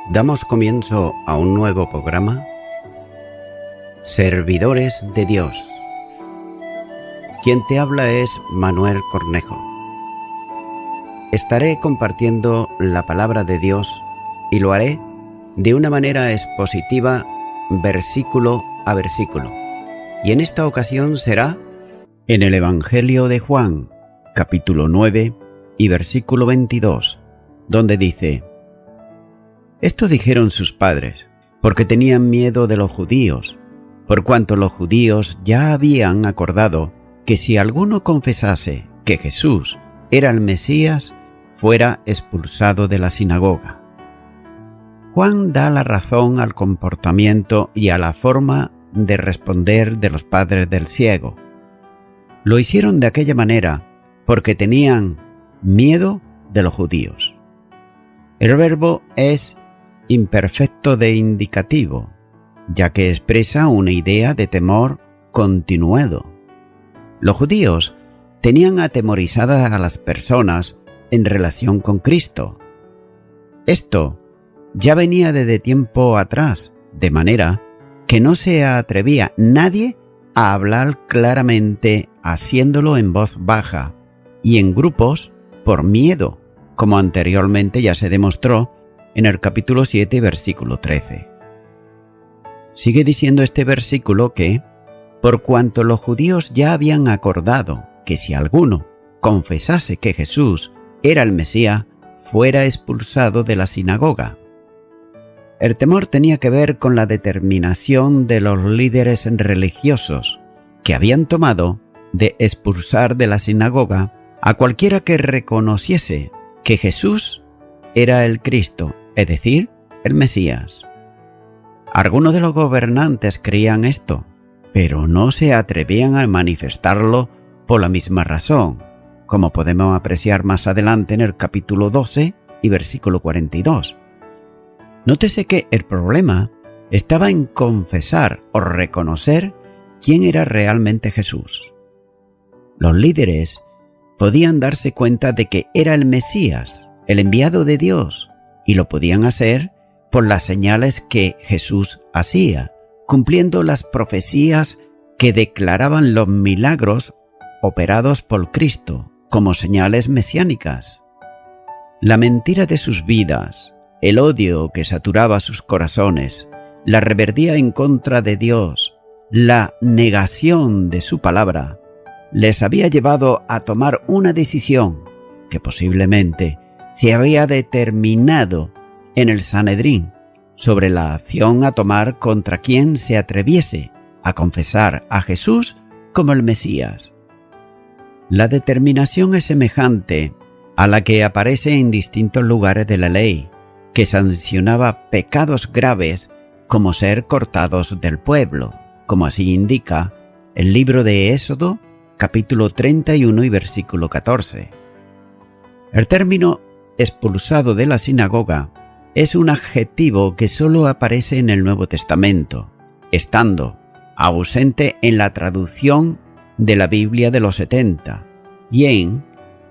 Damos comienzo a un nuevo programa, Servidores de Dios. Quien te habla es Manuel Cornejo. Estaré compartiendo la palabra de Dios y lo haré de una manera expositiva, versículo a versículo. Y en esta ocasión será en el Evangelio de Juan, capítulo 9 y versículo 22, donde dice: Esto dijeron sus padres, porque tenían miedo de los judíos, por cuanto los judíos ya habían acordado que si alguno confesase que Jesús era el Mesías, fuera expulsado de la sinagoga. Juan da la razón al comportamiento y a la forma de responder de los padres del ciego. Lo hicieron de aquella manera porque tenían miedo de los judíos. El verbo es imperfecto de indicativo, ya que expresa una idea de temor continuado. Los judíos tenían atemorizadas a las personas en relación con Cristo. Esto ya venía desde tiempo atrás, de manera que no se atrevía nadie a hablar claramente, haciéndolo en voz baja y en grupos por miedo, como anteriormente ya se demostró en el capítulo 7, versículo 13. Sigue diciendo este versículo que, por cuanto los judíos ya habían acordado que si alguno confesase que Jesús era el Mesías, fuera expulsado de la sinagoga. El temor tenía que ver con la determinación de los líderes religiosos que habían tomado de expulsar de la sinagoga a cualquiera que reconociese que Jesús era el Cristo, es decir, el Mesías. Algunos de los gobernantes creían esto, pero no se atrevían a manifestarlo por la misma razón, como podemos apreciar más adelante en el capítulo 12 y versículo 42. Nótese que el problema estaba en confesar o reconocer quién era realmente Jesús. Los líderes podían darse cuenta de que era el Mesías, el enviado de Dios, y lo podían hacer por las señales que Jesús hacía, cumpliendo las profecías que declaraban los milagros operados por Cristo como señales mesiánicas. La mentira de sus vidas, el odio que saturaba sus corazones, la rebeldía en contra de Dios, la negación de su palabra, les había llevado a tomar una decisión que posiblemente se había determinado en el Sanedrín sobre la acción a tomar contra quien se atreviese a confesar a Jesús como el Mesías. La determinación es semejante a la que aparece en distintos lugares de la ley, que sancionaba pecados graves como ser cortados del pueblo, como así indica el libro de Éxodo, capítulo 31 y versículo 14. El término expulsado de la sinagoga es un adjetivo que solo aparece en el Nuevo Testamento, estando ausente en la traducción de la Biblia de los 70 y en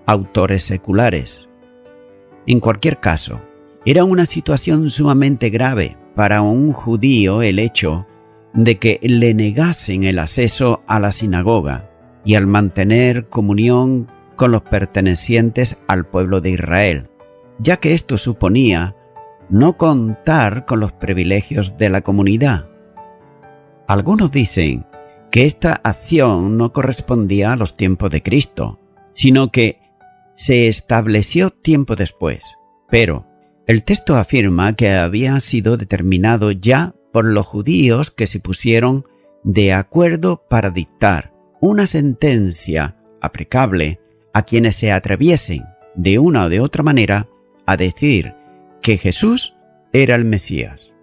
autores seculares. En cualquier caso, era una situación sumamente grave para un judío el hecho de que le negasen el acceso a la sinagoga y al mantener comunión con los pertenecientes al pueblo de Israel, ya que esto suponía no contar con los privilegios de la comunidad. Algunos dicen que esta acción no correspondía a los tiempos de Cristo, sino que se estableció tiempo después, pero el texto afirma que había sido determinado ya por los judíos que se pusieron de acuerdo para dictar una sentencia aplicable a quienes se atreviesen, de una o de otra manera, a decir que Jesús era el Mesías.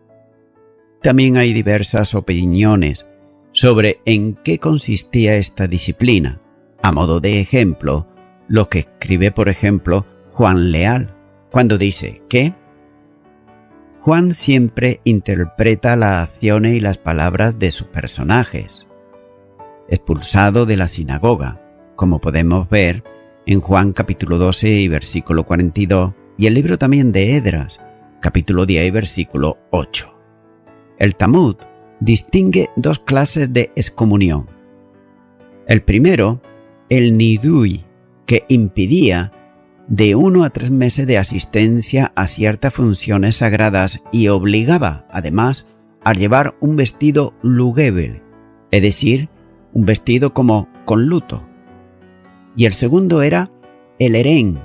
También hay diversas opiniones sobre en qué consistía esta disciplina. A modo de ejemplo, lo que escribe, por ejemplo, Juan Leal, cuando dice que Juan siempre interpreta las acciones y las palabras de sus personajes. Expulsado de la sinagoga, como podemos ver en Juan capítulo 12 y versículo 42, y el libro también de Esdras, capítulo 10 y versículo 8. El Talmud distingue dos clases de excomunión. El primero, el nidui, que impedía de 1 a 3 meses de asistencia a ciertas funciones sagradas y obligaba, además, a llevar un vestido lugebel, es decir, un vestido como con luto. Y el segundo era el herén,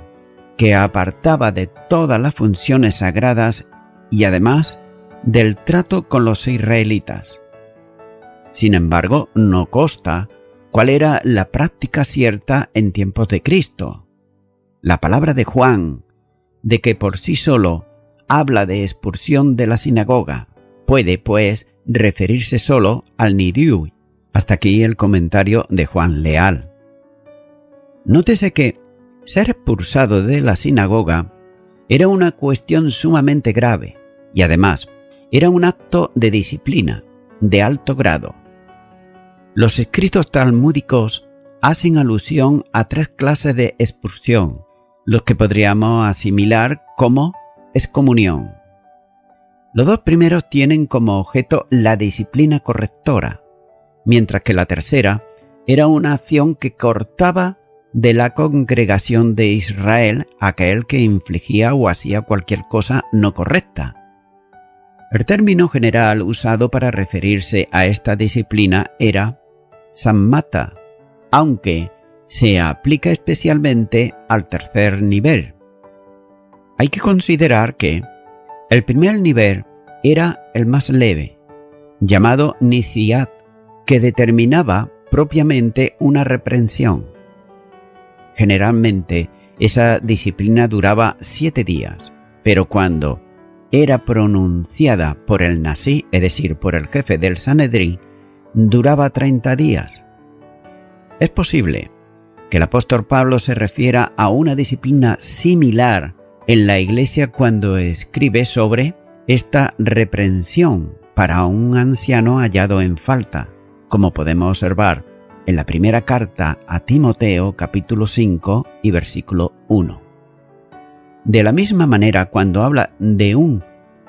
que apartaba de todas las funciones sagradas y además del trato con los israelitas. Sin embargo, no consta cuál era la práctica cierta en tiempos de Cristo. La palabra de Juan, de que por sí solo habla de expulsión de la sinagoga, puede, pues, referirse solo al nidui. Hasta aquí el comentario de Juan Leal. Nótese que ser expulsado de la sinagoga era una cuestión sumamente grave y además era un acto de disciplina de alto grado. Los escritos talmúdicos hacen alusión a 3 clases de expulsión, los que podríamos asimilar como excomunión. Los 2 primeros tienen como objeto la disciplina correctora, mientras que la tercera era una acción que cortaba de la congregación de Israel a aquel que infligía o hacía cualquier cosa no correcta. El término general usado para referirse a esta disciplina era sammata, aunque se aplica especialmente al tercer nivel. Hay que considerar que el primer nivel era el más leve, llamado nisiat, que determinaba propiamente una reprensión. Generalmente esa disciplina duraba 7 días, pero cuando era pronunciada por el Nasí, es decir, por el jefe del Sanedrín, duraba 30 días. Es posible que el apóstol Pablo se refiera a una disciplina similar en la iglesia cuando escribe sobre esta reprensión para un anciano hallado en falta, como podemos observar en la primera carta a Timoteo capítulo 5 y versículo 1. De la misma manera, cuando habla de un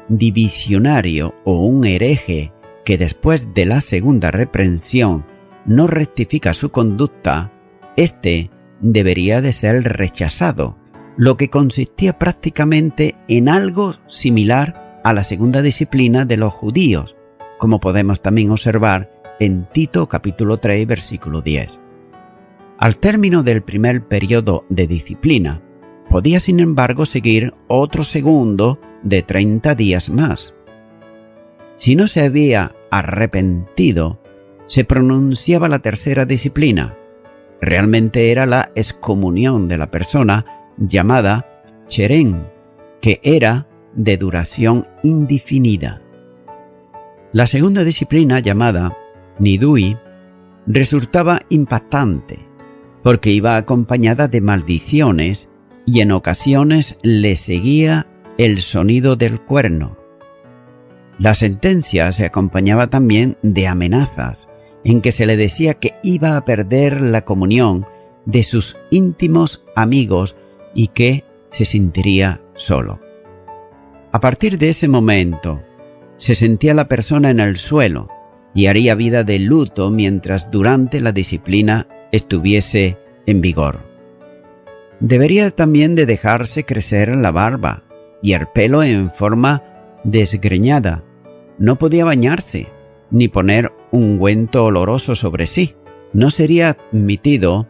divisionario o un hereje que después de la segunda reprensión no rectifica su conducta, éste debería de ser rechazado, lo que consistía prácticamente en algo similar a la segunda disciplina de los judíos, como podemos también observar en Tito capítulo 3 versículo 10. Al término del primer periodo de disciplina, podía sin embargo seguir otro segundo de 30 días más. Si no se había arrepentido, se pronunciaba la tercera disciplina. Realmente era la excomunión de la persona llamada cherén, que era de duración indefinida. La segunda disciplina, llamada nidui, resultaba impactante, porque iba acompañada de maldiciones y en ocasiones le seguía el sonido del cuerno. La sentencia se acompañaba también de amenazas, en que se le decía que iba a perder la comunión de sus íntimos amigos y que se sentiría solo. A partir de ese momento, se sentía la persona en el suelo y haría vida de luto mientras durante la disciplina estuviese en vigor. Debería también de dejarse crecer la barba y el pelo en forma desgreñada. No podía bañarse ni poner ungüento oloroso sobre sí. No sería admitido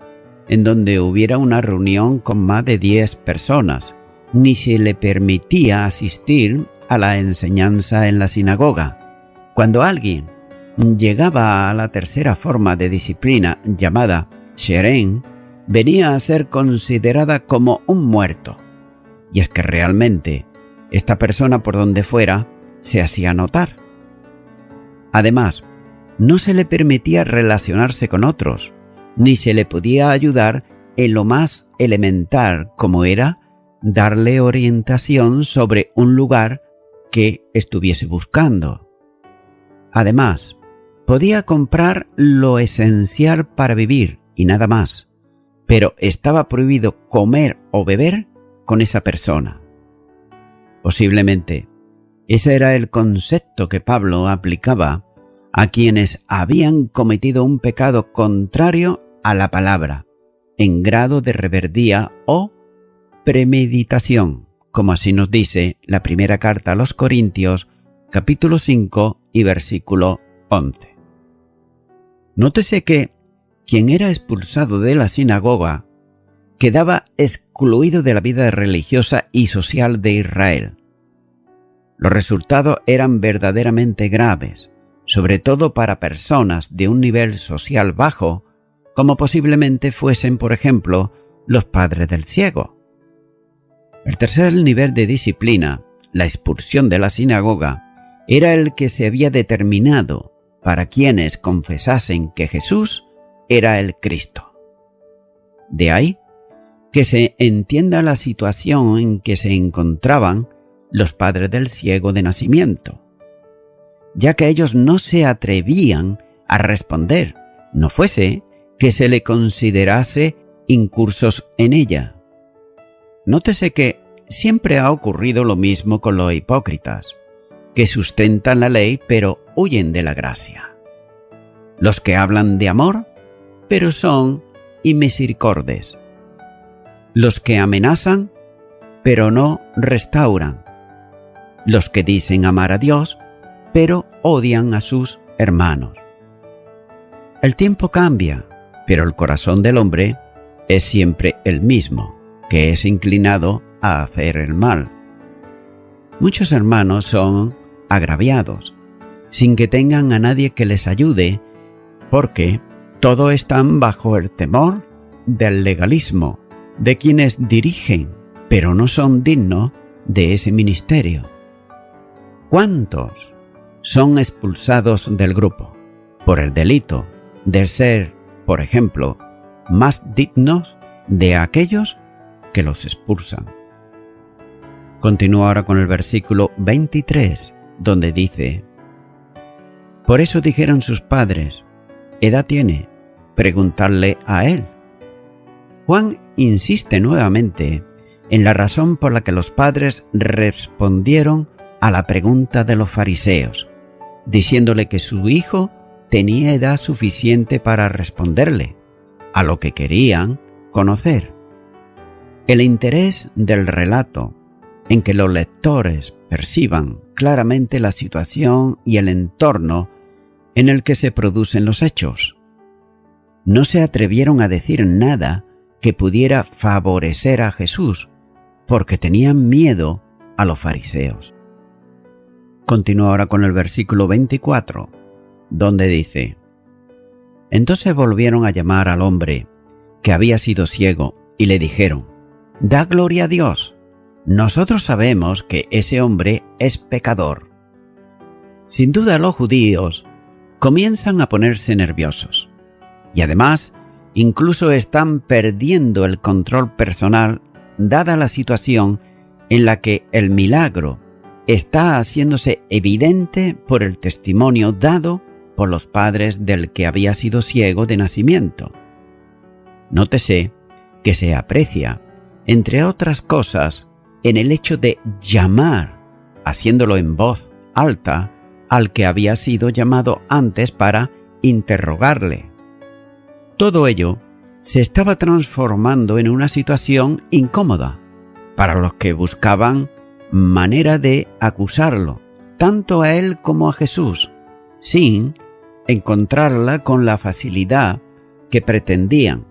en donde hubiera una reunión con más de 10 personas, ni se le permitía asistir a la enseñanza en la sinagoga. Cuando alguien llegaba a la tercera forma de disciplina llamada cherén, venía a ser considerada como un muerto. Y es que realmente esta persona, por donde fuera, se hacía notar. Además, no se le permitía relacionarse con otros, ni se le podía ayudar en lo más elemental, como era darle orientación sobre un lugar que estuviese buscando. Además, podía comprar lo esencial para vivir y nada más, pero estaba prohibido comer o beber con esa persona. Posiblemente, ese era el concepto que Pablo aplicaba a quienes habían cometido un pecado contrario a la palabra, en grado de rebeldía o premeditación, como así nos dice la primera carta a los Corintios, capítulo 5 y versículo 11. Nótese que quien era expulsado de la sinagoga quedaba excluido de la vida religiosa y social de Israel. Los resultados eran verdaderamente graves, sobre todo para personas de un nivel social bajo, como posiblemente fuesen, por ejemplo, los padres del ciego. El tercer nivel de disciplina, la expulsión de la sinagoga, era el que se había determinado para quienes confesasen que Jesús era el Cristo. De ahí que se entienda la situación en que se encontraban los padres del ciego de nacimiento, ya que ellos no se atrevían a responder, no fuese que se le considerase incursos en ella. Nótese que siempre ha ocurrido lo mismo con los hipócritas, que sustentan la ley pero huyen de la gracia. Los que hablan de amor, pero son inmisericordes. Los que amenazan, pero no restauran. Los que dicen amar a Dios, pero odian a sus hermanos. El tiempo cambia, pero el corazón del hombre es siempre el mismo, que es inclinado a hacer el mal. Muchos hermanos son agraviados, sin que tengan a nadie que les ayude, porque todos están bajo el temor del legalismo de quienes dirigen, pero no son dignos de ese ministerio. ¿Cuántos son expulsados del grupo por el delito de ser, por ejemplo, más dignos de aquellos que los expulsan? Continúa ahora con el versículo 23, donde dice: Por eso dijeron sus padres, ¿edad tiene? Preguntadle a él. Juan insiste nuevamente en la razón por la que los padres respondieron a la pregunta de los fariseos, diciéndole que su hijo tenía edad suficiente para responderle a lo que querían conocer. El interés del relato en que los lectores perciban claramente la situación y el entorno en el que se producen los hechos. No se atrevieron a decir nada que pudiera favorecer a Jesús, porque tenían miedo a los fariseos. Continúa ahora con el versículo 24, donde dice: Entonces volvieron a llamar al hombre que había sido ciego y le dijeron: Da gloria a Dios, nosotros sabemos que ese hombre es pecador. Sin duda los judíos comienzan a ponerse nerviosos y además incluso están perdiendo el control personal dada la situación en la que el milagro está haciéndose evidente por el testimonio dado por los padres del que había sido ciego de nacimiento. Nótese que se aprecia, entre otras cosas, en el hecho de llamar, haciéndolo en voz alta, al que había sido llamado antes para interrogarle. Todo ello se estaba transformando en una situación incómoda para los que buscaban manera de acusarlo, tanto a él como a Jesús, sin encontrarla con la facilidad que pretendían,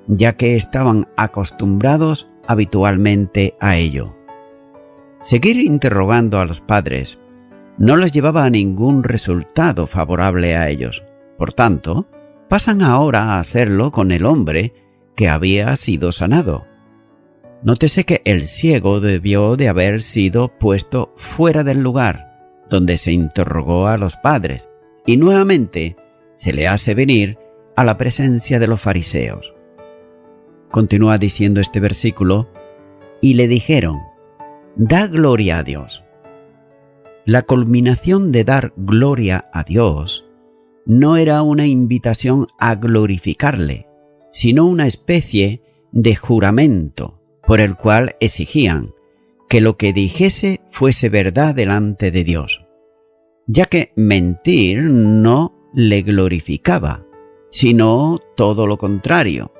ya que estaban acostumbrados habitualmente a ello. Seguir interrogando a los padres no les llevaba a ningún resultado favorable a ellos. Por tanto, pasan ahora a hacerlo con el hombre que había sido sanado. Nótese que el ciego debió de haber sido puesto fuera del lugar donde se interrogó a los padres, y nuevamente se le hace venir a la presencia de los fariseos. Continúa diciendo este versículo: y le dijeron: «Da gloria a Dios». La culminación de dar gloria a Dios no era una invitación a glorificarle, sino una especie de juramento por el cual exigían que lo que dijese fuese verdad delante de Dios, ya que mentir no le glorificaba, sino todo lo contrario,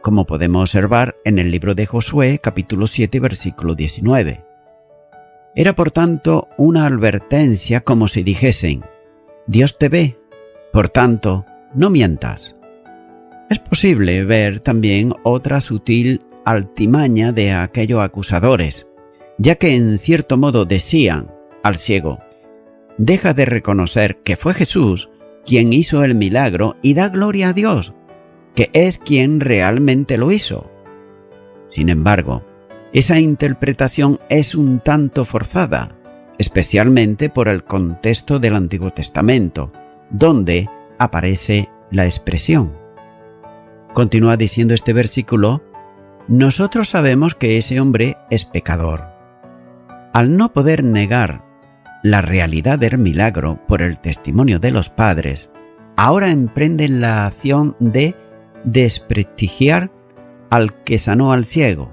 como podemos observar en el libro de Josué, capítulo 7, versículo 19. Era por tanto una advertencia como si dijesen: Dios te ve, por tanto, no mientas. Es posible ver también otra sutil altimaña de aquellos acusadores, ya que en cierto modo decían al ciego: deja de reconocer que fue Jesús quien hizo el milagro y da gloria a Dios, que es quien realmente lo hizo. Sin embargo, esa interpretación es un tanto forzada, especialmente por el contexto del Antiguo Testamento, donde aparece la expresión. Continúa diciendo este versículo: nosotros sabemos que ese hombre es pecador. Al no poder negar la realidad del milagro por el testimonio de los padres, ahora emprenden la acción de desprestigiar al que sanó al ciego,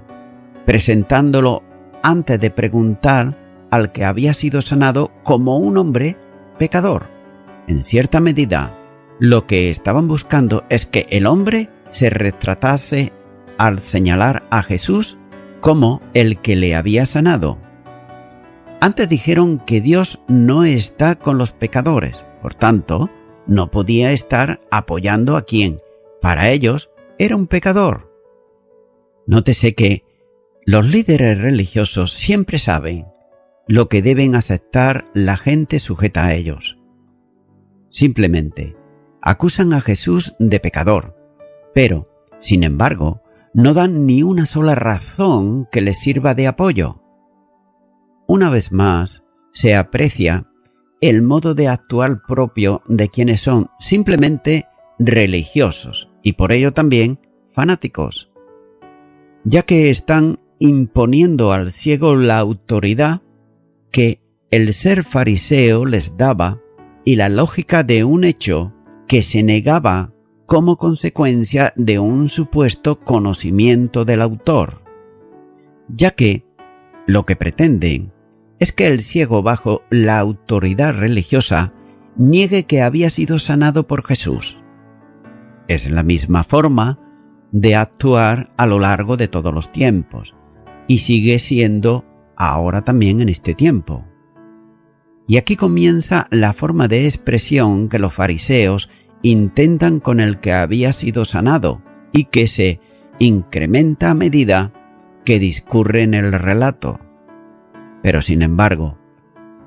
presentándolo antes de preguntar al que había sido sanado como un hombre pecador. En cierta medida, lo que estaban buscando es que el hombre se retratase al señalar a Jesús como el que le había sanado. Antes dijeron que Dios no está con los pecadores, por tanto, no podía estar apoyando a quien, para ellos, era un pecador. Nótese que los líderes religiosos siempre saben lo que deben aceptar la gente sujeta a ellos. Simplemente acusan a Jesús de pecador, pero, sin embargo, no dan ni una sola razón que les sirva de apoyo. Una vez más, se aprecia el modo de actuar propio de quienes son simplemente religiosos y por ello también fanáticos, ya que están imponiendo al ciego la autoridad que el ser fariseo les daba y la lógica de un hecho que se negaba como consecuencia de un supuesto conocimiento del autor, ya que lo que pretenden es que el ciego, bajo la autoridad religiosa, niegue que había sido sanado por Jesús. Es la misma forma de actuar a lo largo de todos los tiempos, y sigue siendo ahora también en este tiempo. Y aquí comienza la forma de expresión que los fariseos intentan con el que había sido sanado, y que se incrementa a medida que discurre en el relato. Pero sin embargo,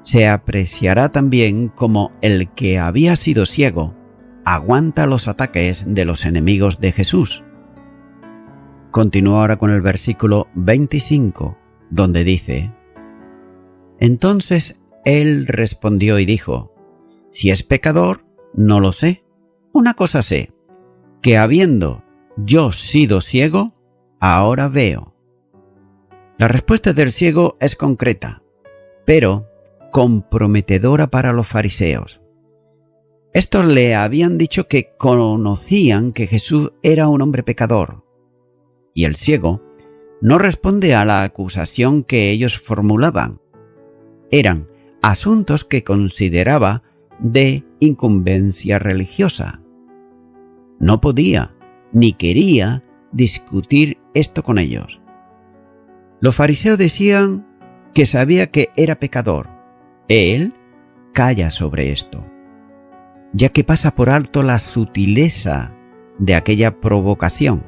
se apreciará también como el que había sido ciego aguanta los ataques de los enemigos de Jesús. Continúa ahora con el versículo 25, donde dice: entonces él respondió y dijo: si es pecador, no lo sé. Una cosa sé, que habiendo yo sido ciego, ahora veo. La respuesta del ciego es concreta, pero comprometedora para los fariseos. Estos le habían dicho que conocían que Jesús era un hombre pecador, y el ciego no responde a la acusación que ellos formulaban. Eran asuntos que consideraba de incumbencia religiosa. No podía ni quería discutir esto con ellos. Los fariseos decían que sabía que era pecador. Él calla sobre esto, ya que pasa por alto la sutileza de aquella provocación.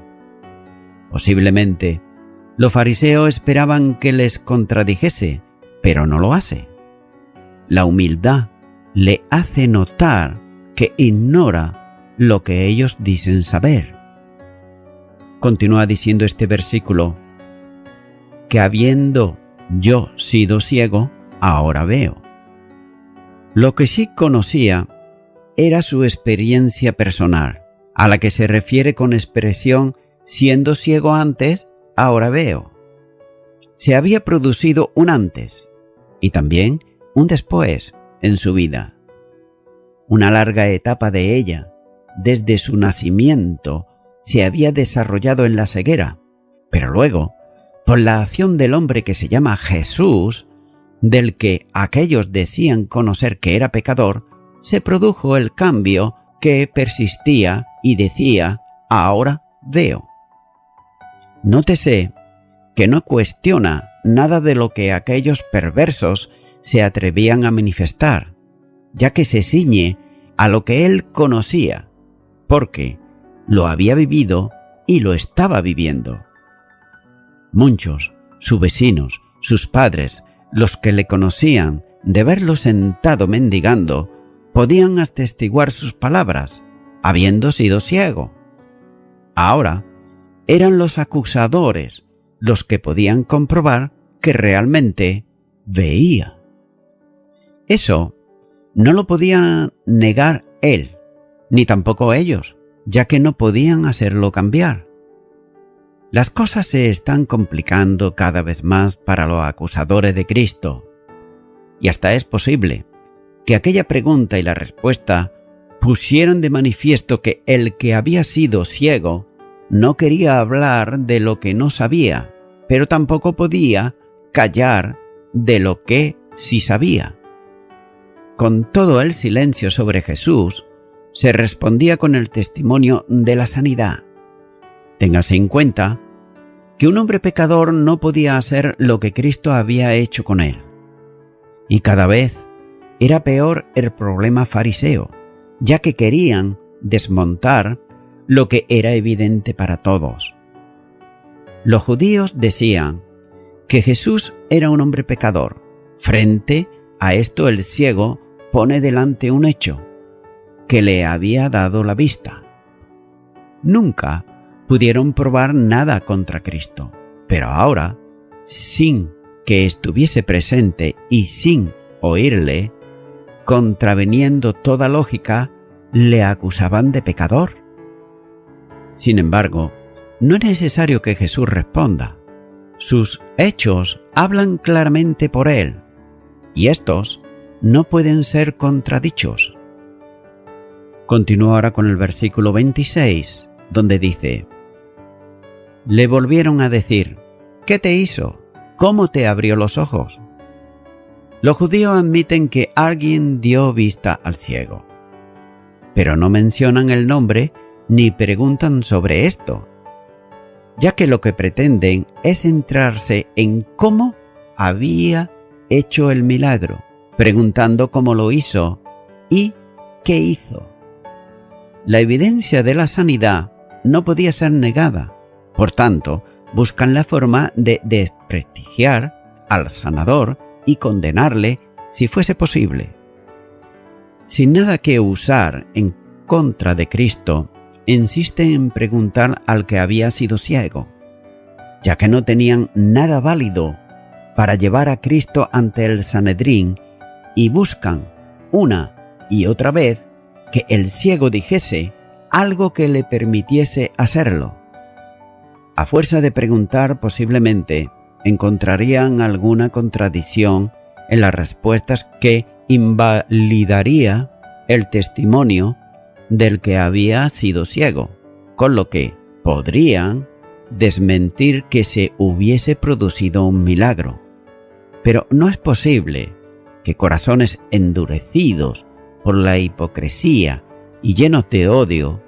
Posiblemente, los fariseos esperaban que les contradijese, pero no lo hace. La humildad le hace notar que ignora lo que ellos dicen saber. Continúa diciendo este versículo: que habiendo yo sido ciego, ahora veo. Lo que sí conocía era su experiencia personal, a la que se refiere con expresión: siendo ciego antes, ahora veo. se había producido un antes y también un después en su vida. Una larga etapa de ella, desde su nacimiento, se había desarrollado en la ceguera, pero luego, por la acción del hombre que se llama Jesús, del que aquellos decían conocer que era pecador, se produjo el cambio que persistía y decía: ahora veo. Nótese que no cuestiona nada de lo que aquellos perversos se atrevían a manifestar, ya que se ciñe a lo que él conocía, porque lo había vivido y lo estaba viviendo. Muchos, sus vecinos, sus padres, los que le conocían de verlo sentado mendigando, podían atestiguar sus palabras, habiendo sido ciego. Ahora eran los acusadores los que podían comprobar que realmente veía. Eso no lo podía negar él, ni tampoco ellos, ya que no podían hacerlo cambiar. Las cosas se están complicando cada vez más para los acusadores de Cristo, y hasta es posible que aquella pregunta y la respuesta pusieron de manifiesto que el que había sido ciego no quería hablar de lo que no sabía, pero tampoco podía callar de lo que sí sabía. Con todo el silencio sobre Jesús, se respondía con el testimonio de la sanidad. Téngase en cuenta que un hombre pecador no podía hacer lo que Cristo había hecho con él. Y cada vez era peor el problema fariseo, ya que querían desmontar lo que era evidente para todos. Los judíos decían que Jesús era un hombre pecador. Frente a esto, el ciego pone delante un hecho, que le había dado la vista. Nunca pudieron probar nada contra Cristo, pero ahora, sin que estuviese presente y sin oírle, contraveniendo toda lógica, le acusaban de pecador. Sin embargo, no es necesario que Jesús responda. Sus hechos hablan claramente por él, y estos no pueden ser contradichos. Continúa ahora con el versículo 26, donde dice: le volvieron a decir: ¿qué te hizo? ¿Cómo te abrió los ojos? Los judíos admiten que alguien dio vista al ciego, pero no mencionan el nombre ni preguntan sobre esto, ya que lo que pretenden es centrarse en cómo había hecho el milagro, preguntando cómo lo hizo y qué hizo. La evidencia de la sanidad no podía ser negada, por tanto, buscan la forma de desprestigiar al sanador y condenarle si fuese posible. Sin nada que usar en contra de Cristo, insisten en preguntar al que había sido ciego, ya que no tenían nada válido para llevar a Cristo ante el Sanedrín, y buscan una y otra vez que el ciego dijese algo que le permitiese hacerlo. A fuerza de preguntar, posiblemente encontrarían alguna contradicción en las respuestas que invalidaría el testimonio del que había sido ciego, con lo que podrían desmentir que se hubiese producido un milagro. Pero no es posible que corazones endurecidos por la hipocresía y llenos de odio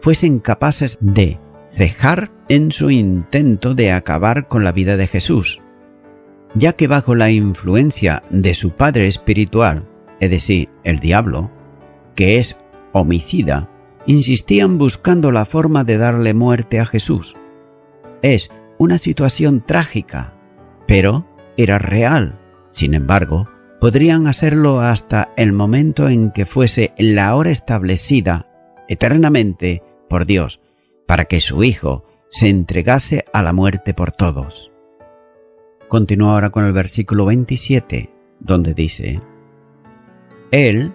fuesen capaces de cejar en su intento de acabar con la vida de Jesús, ya que bajo la influencia de su padre espiritual, es decir, el diablo, que es homicida, insistían buscando la forma de darle muerte a Jesús. Es una situación trágica, pero era real. Sin embargo, podrían hacerlo hasta el momento en que fuese la hora establecida eternamente por Dios, para que su Hijo se entregase a la muerte por todos. Continúa ahora con el versículo 27, donde dice: Él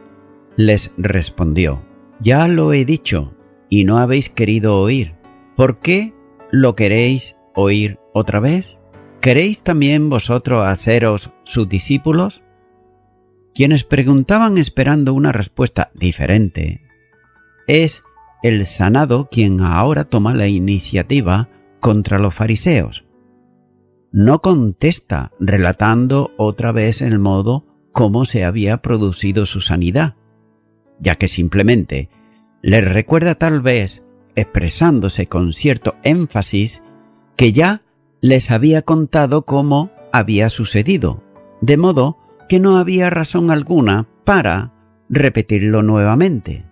les respondió: ya lo he dicho, y no habéis querido oír. ¿Por qué lo queréis oír otra vez? ¿queréis también vosotros haceros sus discípulos? Quienes preguntaban esperando una respuesta diferente, es el sanado quien ahora toma la iniciativa contra los fariseos. No contesta relatando otra vez el modo cómo se había producido su sanidad, ya que simplemente les recuerda, tal vez expresándose con cierto énfasis, que ya les había contado cómo había sucedido, de modo que no había razón alguna para repetirlo nuevamente.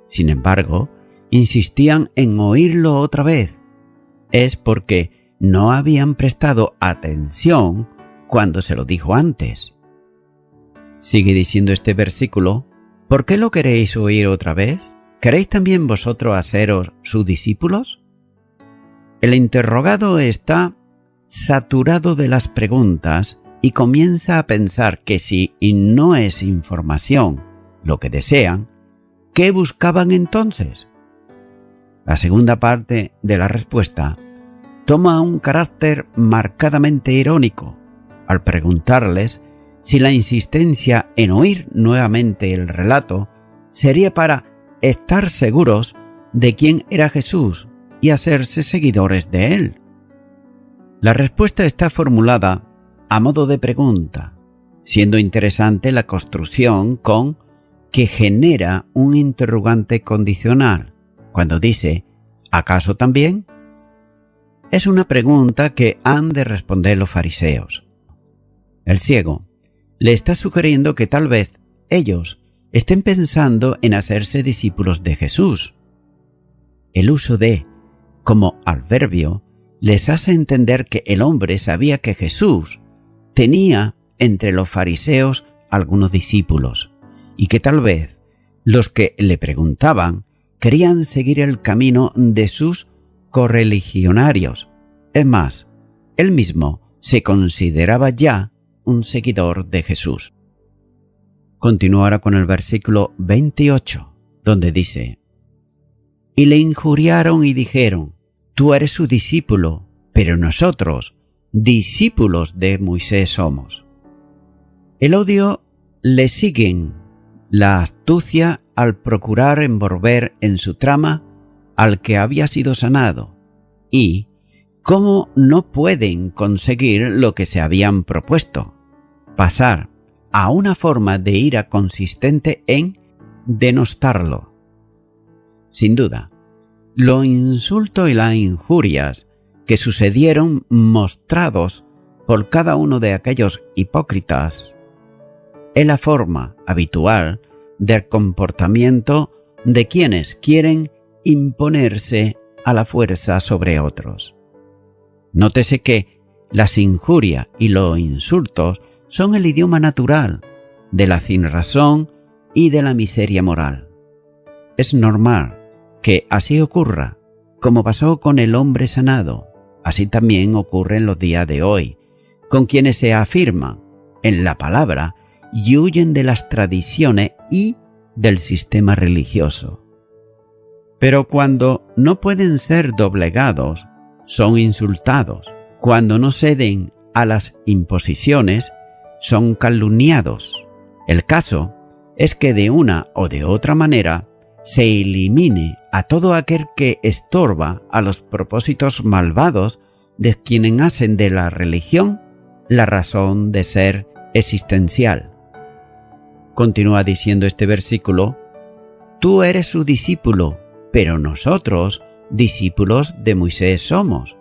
Sin embargo, insistían en oírlo otra vez. Es porque no habían prestado atención cuando se lo dijo antes. Sigue diciendo este versículo: ¿por qué lo queréis oír otra vez? ¿Queréis también vosotros haceros sus discípulos? El interrogado está saturado de las preguntas y comienza a pensar que si no es información lo que desean, ¿qué buscaban entonces? La segunda parte de la respuesta toma un carácter marcadamente irónico al preguntarles si la insistencia en oír nuevamente el relato sería para estar seguros de quién era Jesús y hacerse seguidores de él. La respuesta está formulada a modo de pregunta, siendo interesante la construcción con que genera un interrogante condicional cuando dice ¿acaso también? Es una pregunta que han de responder los fariseos. El ciego le está sugiriendo que tal vez ellos estén pensando en hacerse discípulos de Jesús. El uso de como adverbio les hace entender que el hombre sabía que Jesús tenía entre los fariseos algunos discípulos y que tal vez los que le preguntaban querían seguir el camino de sus correligionarios. Es más, él mismo se consideraba ya un seguidor de Jesús. Continúa ahora con el versículo 28, donde dice: y le injuriaron y dijeron: tú eres su discípulo, pero nosotros, discípulos de Moisés somos. El odio le siguen la astucia al procurar envolver en su trama al que había sido sanado, y cómo no pueden conseguir lo que se habían propuesto: pasar a una forma de ira consistente en denostarlo. Sin duda, los insultos y las injurias que sucedieron mostrados por cada uno de aquellos hipócritas es la forma habitual del comportamiento de quienes quieren imponerse a la fuerza sobre otros. Nótese que las injurias y los insultos son el idioma natural de la sinrazón y de la miseria moral. Es normal que así ocurra, como pasó con el hombre sanado. Así también ocurre en los días de hoy, con quienes se afirman en la palabra y huyen de las tradiciones y del sistema religioso. Pero cuando no pueden ser doblegados, son insultados. Cuando no ceden a las imposiciones, son calumniados. El caso es que de una o de otra manera se elimine a todo aquel que estorba a los propósitos malvados de quienes hacen de la religión la razón de ser existencial. Continúa diciendo este versículo: tú eres su discípulo, pero nosotros, discípulos de Moisés somos.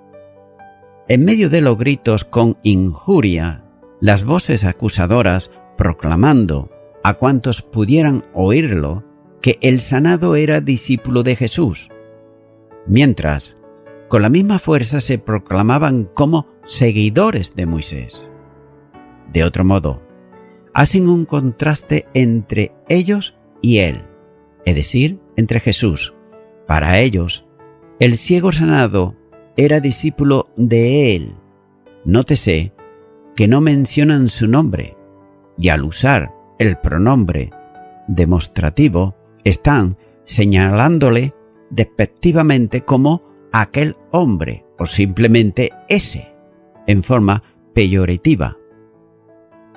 En medio de los gritos con injuria, las voces acusadoras proclamando a cuantos pudieran oírlo que el sanado era discípulo de Jesús, mientras con la misma fuerza se proclamaban como seguidores de Moisés. De otro modo, hacen un contraste entre ellos y él, es decir, entre Jesús. Para ellos, el ciego sanado era discípulo de él. Nótese que no mencionan su nombre, y al usar el pronombre demostrativo, están señalándole despectivamente como aquel hombre o simplemente ese. en forma peyorativa.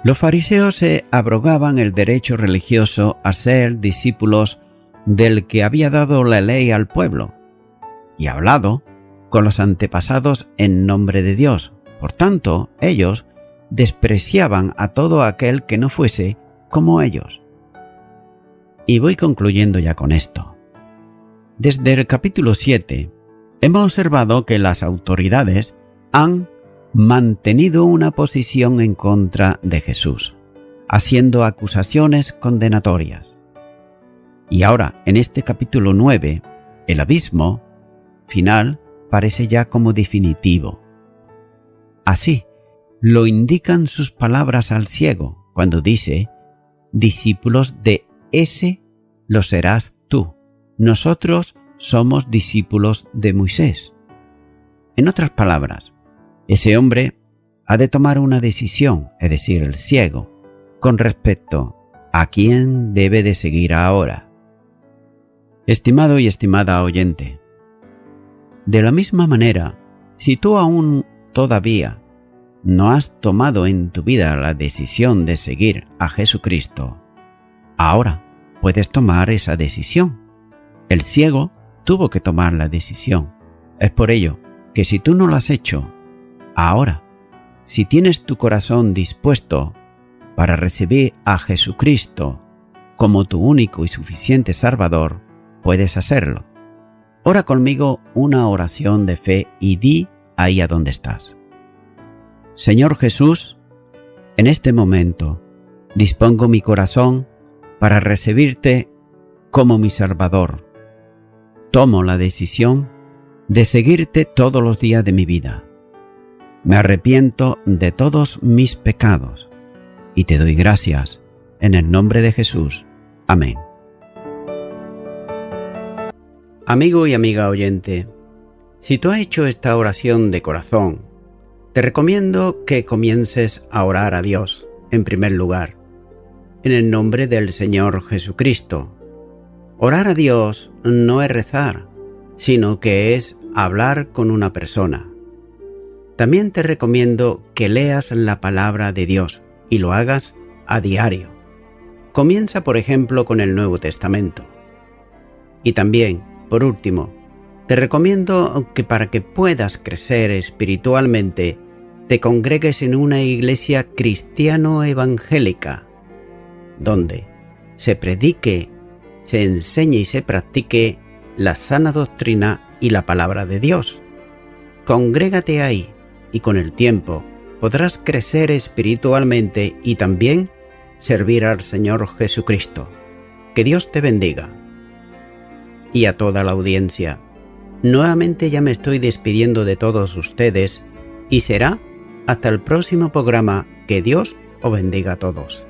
Los fariseos se abrogaban el derecho religioso a ser discípulos del que había dado la ley al pueblo y hablado con los antepasados en nombre de Dios. Por tanto, ellos despreciaban a todo aquel que no fuese como ellos. Y voy concluyendo ya con esto. Desde el capítulo 7 hemos observado que las autoridades han mantenido una posición en contra de Jesús, haciendo acusaciones condenatorias. Y ahora, en este capítulo 9, el abismo final parece ya como definitivo. Así lo indican sus palabras al ciego cuando dice: discípulos de ese lo serás tú. Nosotros somos discípulos de Moisés. En otras palabras, ese hombre ha de tomar una decisión, es decir, el ciego, con respecto a quién debe de seguir ahora. Estimado y estimada oyente, de la misma manera, si tú aún todavía no has tomado en tu vida la decisión de seguir a Jesucristo, ahora puedes tomar esa decisión. El ciego tuvo que tomar la decisión. Es por ello que si tú no lo has hecho, ahora, si tienes tu corazón dispuesto para recibir a Jesucristo como tu único y suficiente Salvador, puedes hacerlo. Ora conmigo una oración de fe y di ahí a donde estás: Señor Jesús, en este momento dispongo mi corazón para recibirte como mi Salvador. Tomo la decisión de seguirte todos los días de mi vida. Me arrepiento de todos mis pecados y te doy gracias en el nombre de Jesús. Amén. Amigo y amiga oyente, si tú has hecho esta oración de corazón, te recomiendo que comiences a orar a Dios, en primer lugar, en el nombre del Señor Jesucristo. Orar a Dios no es rezar, sino que es hablar con una persona. También te recomiendo que leas la palabra de Dios y lo hagas a diario. Comienza, por ejemplo, con el Nuevo Testamento. Y también, por último, te recomiendo que para que puedas crecer espiritualmente, te congregues en una iglesia cristiano-evangélica, donde se predique, se enseñe y se practique la sana doctrina y la palabra de Dios. Congrégate ahí y con el tiempo podrás crecer espiritualmente y también servir al Señor Jesucristo. Que Dios te bendiga. Y a toda la audiencia, nuevamente ya me estoy despidiendo de todos ustedes y será hasta el próximo programa. Que Dios os bendiga a todos.